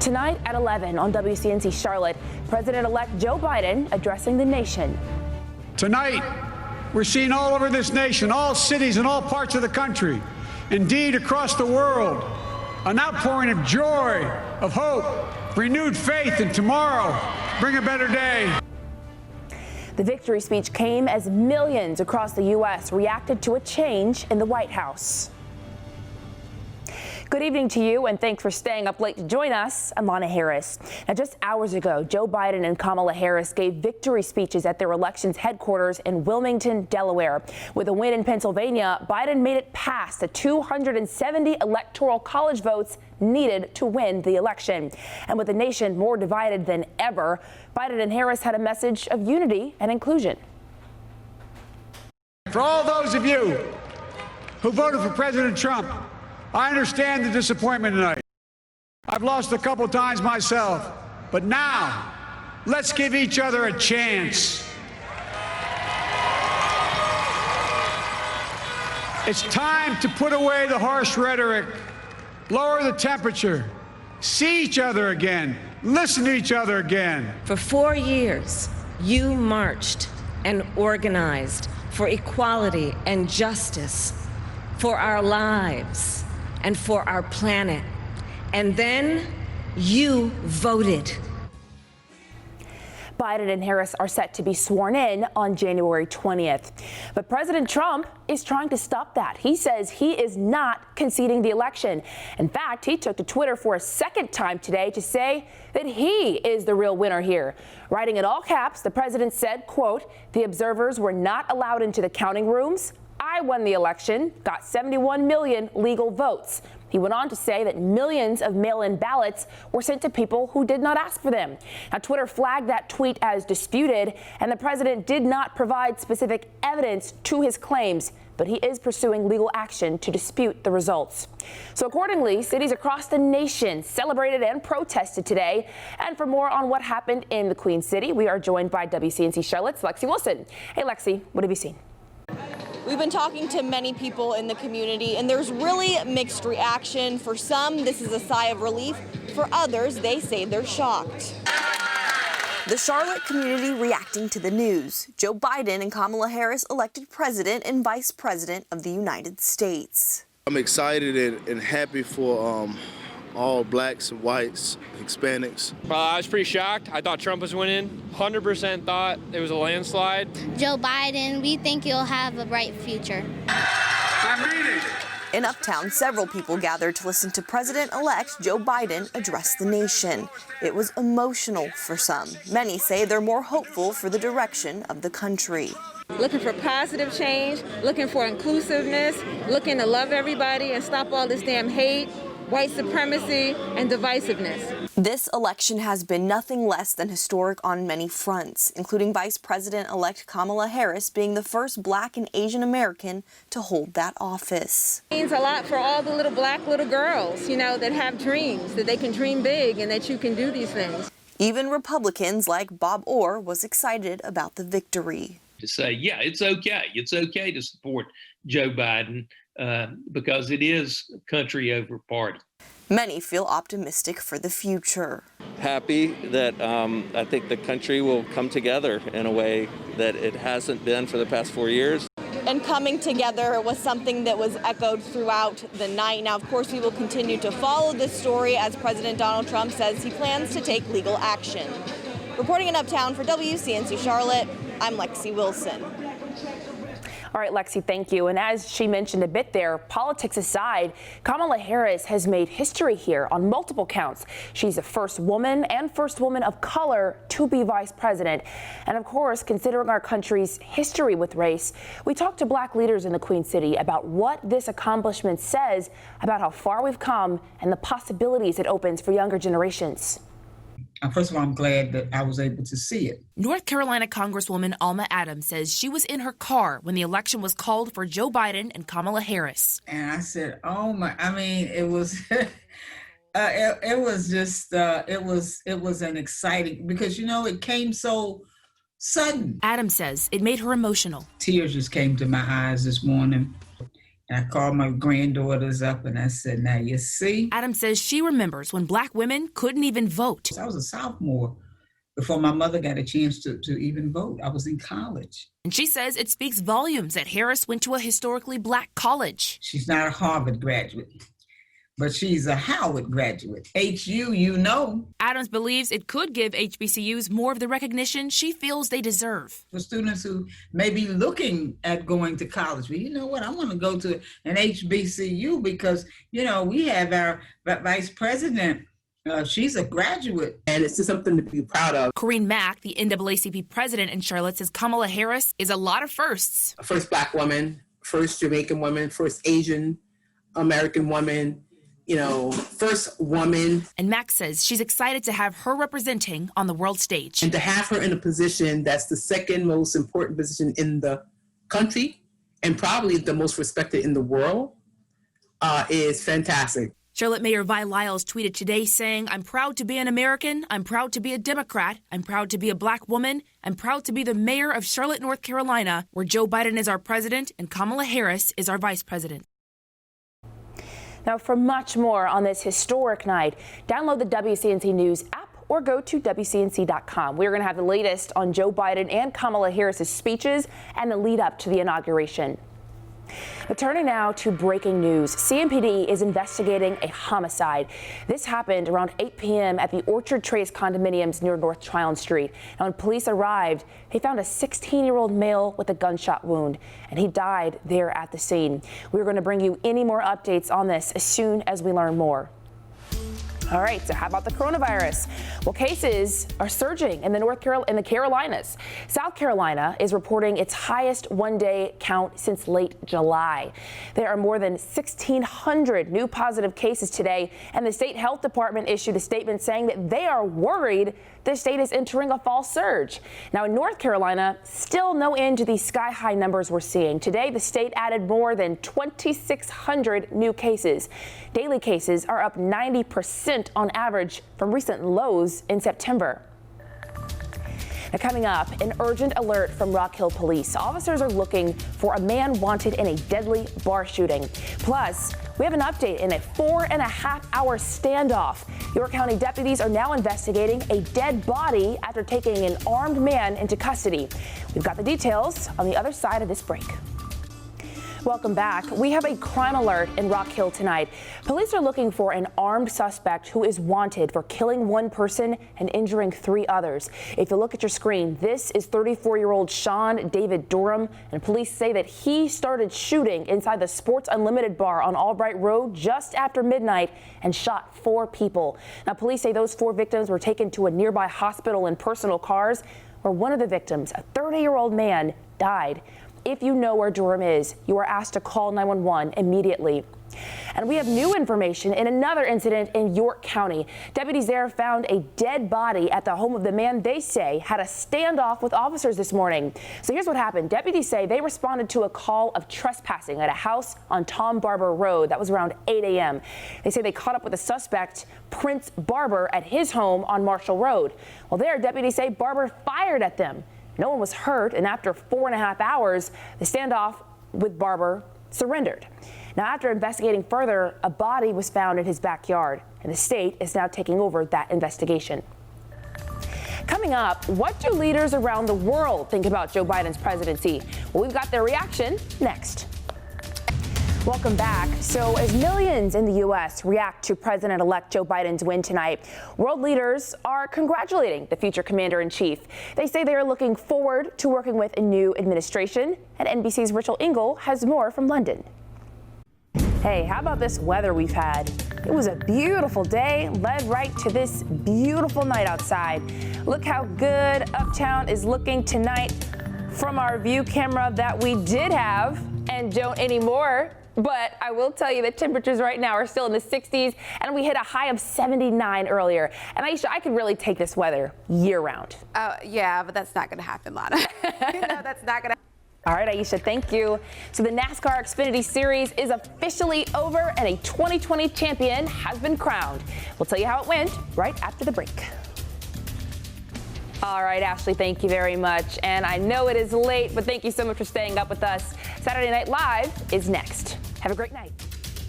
Tonight at 11 on WCNC Charlotte, President-elect Joe Biden addressing the nation. Tonight, we're seeing all over this nation, all cities and all parts of the country, indeed across the world, an outpouring of joy, of hope, renewed faith in tomorrow. Bring a better day. The victory speech came as millions across the U.S. reacted to a change in the White House. Good evening to you, and thanks for staying up late to join us. I'm Lana Harris. Now, just hours ago, Joe Biden and Kamala Harris gave victory speeches at their elections headquarters in Wilmington, Delaware. With a win in Pennsylvania, Biden made it past the 270 electoral college votes needed to win the election. And with the nation more divided than ever, Biden and Harris had a message of unity and inclusion. For all those of you who voted for President Trump, I understand the disappointment tonight. I've lost a couple times myself, but now let's give each other a chance. It's time to put away the harsh rhetoric, lower the temperature, see each other again, listen to each other again. For 4 years, you marched and organized for equality and justice, for our lives, and for our planet. And then you voted. Biden and Harris are set to be sworn in on January 20th. But President Trump is trying to stop that. He says he is not conceding the election. In fact, he took to Twitter for a second time today to say that he is the real winner here. Writing in all caps, the president said, quote, "The observers were not allowed into the counting rooms. I won the election, got 71 million legal votes." He went on to say that millions of mail-in ballots were sent to people who did not ask for them. Now, Twitter flagged that tweet as disputed, and the president did not provide specific evidence to his claims, but he is pursuing legal action to dispute the results. So accordingly, cities across the nation celebrated and protested today. And for more on what happened in the Queen City, we are joined by WCNC Charlotte's Lexi Wilson. Hey, Lexi, what have you seen? We've been talking to many people in the community, and there's really mixed reaction. For some, this is a sigh of relief. For others, they say they're shocked. The Charlotte community reacting to the news. Joe Biden and Kamala Harris elected president and vice president of the United States. I'm excited and happy for all blacks, whites, Hispanics. I was pretty shocked. I thought Trump was winning. 100% thought it was a landslide. Joe Biden, we think you'll have a bright future. In Uptown, several people gathered to listen to President-elect Joe Biden address the nation. It was emotional for some. Many say they're more hopeful for the direction of the country. Looking for positive change, looking for inclusiveness, looking to love everybody and stop all this damn hate, white supremacy, and divisiveness. This election has been nothing less than historic on many fronts, including Vice President-elect Kamala Harris being the first Black and Asian American to hold that office. It means a lot for all the black little girls, that have dreams, that they can dream big and that you can do these things. Even Republicans like Bob Orr was excited about the victory. To say, yeah, it's okay. It's okay to support Joe Biden because it is country over party. Many feel optimistic for the future. Happy that I think the country will come together in a way that it hasn't been for the past 4 years. And coming together was something that was echoed throughout the night. Now, of course, we will continue to follow this story as President Donald Trump says he plans to take legal action. Reporting in Uptown for WCNC Charlotte, I'm Lexi Wilson. All right, Lexi, thank you. And as she mentioned a bit there, politics aside, Kamala Harris has made history here on multiple counts. She's the first woman and first woman of color to be vice president. And of course, considering our country's history with race, we talked to black leaders in the Queen City about what this accomplishment says about how far we've come and the possibilities it opens for younger generations. First of all, I'm glad that I was able to see it. North Carolina Congresswoman Alma Adams says she was in her car when the election was called for Joe Biden and Kamala Harris. And I said, oh my, it was, it was just, it was an exciting, because, it came so sudden. Adams says it made her emotional. Tears just came to my eyes this morning. And I called my granddaughters up and I said, now you see. Adams says she remembers when Black women couldn't even vote. I was a sophomore before my mother got a chance to even vote. I was in college. And she says it speaks volumes that Harris went to a historically Black college. She's not a Harvard graduate, but she's a Howard graduate. HU, you know. Adams believes it could give HBCUs more of the recognition she feels they deserve. For students who may be looking at going to college, well, you know what, I want to go to an HBCU because, you know, we have our vice president. She's a graduate. And it's just something to be proud of. Corrine Mack, the NAACP president in Charlotte, says Kamala Harris is a lot of firsts. First Black woman, first Jamaican woman, first Asian American woman, you know, first woman. And Mack says she's excited to have her representing on the world stage. And to have her in a position that's the second most important position in the country and probably the most respected in the world is fantastic. Charlotte Mayor Vi Lyles tweeted today saying, I'm proud to be an American. I'm proud to be a Democrat. I'm proud to be a Black woman. I'm proud to be the mayor of Charlotte, North Carolina, where Joe Biden is our president and Kamala Harris is our vice president. Now, for much more on this historic night, download the WCNC News app or go to WCNC.com. We're going to have the latest on Joe Biden and Kamala Harris's speeches and the lead up to the inauguration. But turning now to breaking news, CMPD is investigating a homicide. This happened around 8 p.m. at the Orchard Trace condominiums near North Tryon Street. Now, when police arrived, they found a 16-year-old male with a gunshot wound, and he died there at the scene. We're going to bring you any more updates on this as soon as we learn more. All right, so how about the coronavirus? Well, cases are surging in the Carolinas. South Carolina is reporting its highest one-day count since late July. There are more than 1,600 new positive cases today, and the state health department issued a statement saying that they are worried the state is entering a fall surge. Now, in North Carolina, still no end to these sky-high numbers we're seeing. Today, the state added more than 2,600 new cases. Daily cases are up 90% on average from recent lows in September. Now, coming up, an urgent alert from Rock Hill Police. Officers are looking for a man wanted in a deadly bar shooting. Plus, we have an update in a 4.5-hour standoff. York County deputies are now investigating a dead body after taking an armed man into custody. We've got the details on the other side of this break. Welcome back. We have a crime alert in Rock Hill tonight. Police are looking for an armed suspect who is wanted for killing one person and injuring 3 others. If you look at your screen, this is 34-year-old Sean David Durham, and police say that he started shooting inside the Sports Unlimited bar on Albright Road just after midnight and shot 4 people. Now, police say those 4 victims were taken to a nearby hospital in personal cars, where one of the victims, a 30-year-old man, died. If you know where Durham is, you are asked to call 911 immediately. And we have new information in another incident in York County. Deputies there found a dead body at the home of the man they say had a standoff with officers this morning. So here's what happened. Deputies say they responded to a call of trespassing at a house on Tom Barber Road. That was around 8 a.m. They say they caught up with the suspect, Prince Barber, at his home on Marshall Road. Well, there, deputies say Barber fired at them. No one was hurt, and after 4.5 hours, the standoff with Barber surrendered. Now, after investigating further, a body was found in his backyard, and the state is now taking over that investigation. Coming up, what do leaders around the world think about Joe Biden's presidency? Well, we've got their reaction next. Welcome back. So as millions in the U.S. react to President-elect Joe Biden's win tonight, world leaders are congratulating the future commander-in-chief. They say they are looking forward to working with a new administration. And NBC's Rachel Engel has more from London. Hey, how about this weather we've had? It was a beautiful day, led right to this beautiful night outside. Look how good Uptown is looking tonight from our view camera that we did have and don't anymore. But I will tell you that temperatures right now are still in the 60s, and we hit a high of 79 earlier. And Aisha, I could really take this weather year round. Yeah, but that's not going to happen, Lana. No, that's not going to. All right, Aisha, thank you. So the NASCAR Xfinity Series is officially over, and a 2020 champion has been crowned. We'll tell you how it went right after the break. All right, Ashley, thank you very much. And I know it is late, but thank you so much for staying up with us. Saturday Night Live is next. Have a great night.